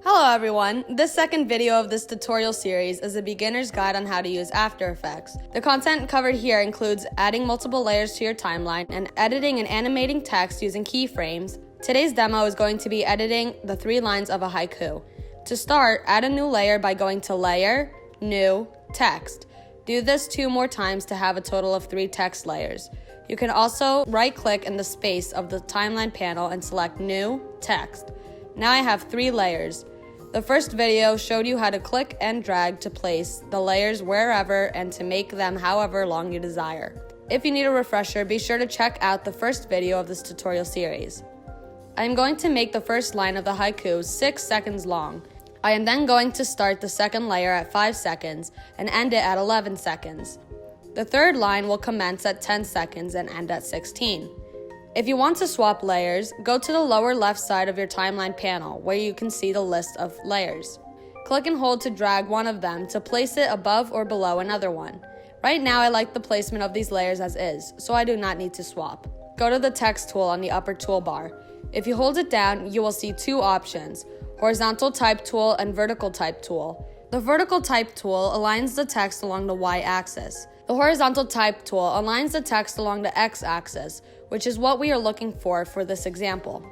Hello everyone! This second video of this tutorial series is a beginner's guide on how to use After Effects. The content covered here includes adding multiple layers to your timeline and editing and animating text using keyframes. Today's demo is going to be editing the 3 lines of a haiku. To start, add a new layer by going to Layer, New, Text. Do this 2 more times to have a total of 3 text layers. You can also right-click in the space of the timeline panel and select New, Text. Now I have 3 layers. The first video showed you how to click and drag to place the layers wherever and to make them however long you desire. If you need a refresher, be sure to check out the first video of this tutorial series. I am going to make the first line of the haiku 6 seconds long. I am then going to start the second layer at 5 seconds and end it at 11 seconds. The third line will commence at 10 seconds and end at 16. If you want to swap layers, go to the lower left side of your timeline panel where you can see the list of layers. Click and hold to drag one of them to place it above or below another one. Right now I like the placement of these layers as is, so I do not need to swap. Go to the text tool on the upper toolbar. If you hold it down, you will see 2 options, horizontal type tool and vertical type tool. The vertical type tool aligns the text along the y-axis. The horizontal type tool aligns the text along the x-axis, which is what we are looking for this example.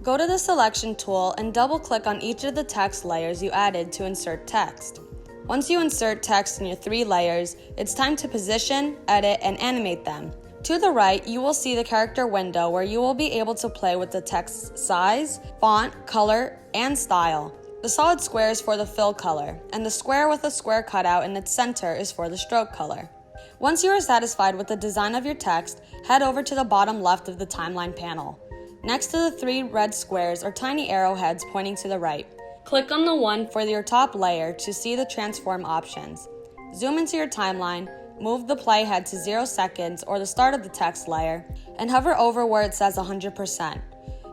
Go to the selection tool and double-click on each of the text layers you added to insert text. Once you insert text in your 3 layers, it's time to position, edit, and animate them. To the right, you will see the character window where you will be able to play with the text's size, font, color, and style. The solid square is for the fill color, and the square with a square cutout in its center is for the stroke color. Once you are satisfied with the design of your text, head over to the bottom left of the timeline panel. Next to the 3 red squares are tiny arrowheads pointing to the right. Click on the one for your top layer to see the transform options. Zoom into your timeline, move the playhead to 0 seconds or the start of the text layer, and hover over where it says 100%.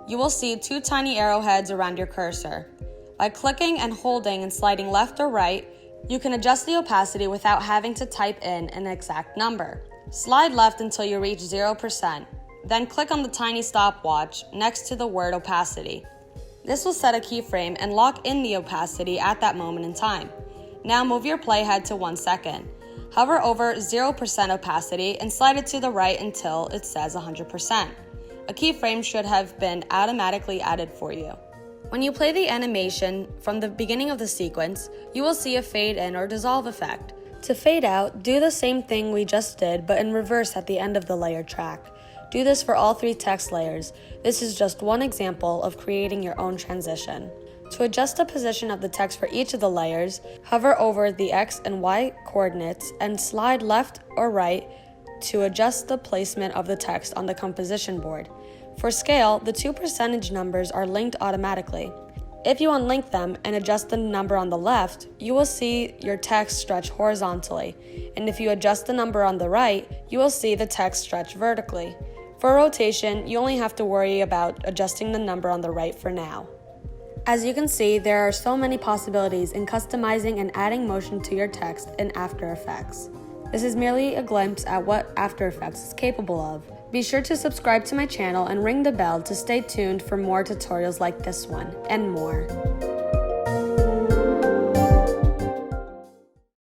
You will see 2 tiny arrowheads around your cursor. By clicking and holding and sliding left or right, you can adjust the opacity without having to type in an exact number. Slide left until you reach 0%. Then click on the tiny stopwatch next to the word opacity. This will set a keyframe and lock in the opacity at that moment in time. Now move your playhead to 1 second. Hover over 0% opacity and slide it to the right until it says 100%. A keyframe should have been automatically added for you. When you play the animation from the beginning of the sequence, you will see a fade in or dissolve effect. To fade out, do the same thing we just did but in reverse at the end of the layer track. Do this for all 3 text layers. This is just one example of creating your own transition. To adjust the position of the text for each of the layers, hover over the X and Y coordinates and slide left or right to adjust the placement of the text on the composition board. For scale, the 2 percentage numbers are linked automatically. If you unlink them and adjust the number on the left, you will see your text stretch horizontally, and if you adjust the number on the right, you will see the text stretch vertically. For rotation, you only have to worry about adjusting the number on the right for now. As you can see, there are so many possibilities in customizing and adding motion to your text in After Effects. This is merely a glimpse at what After Effects is capable of. Be sure to subscribe to my channel and ring the bell to stay tuned for more tutorials like this one, and more.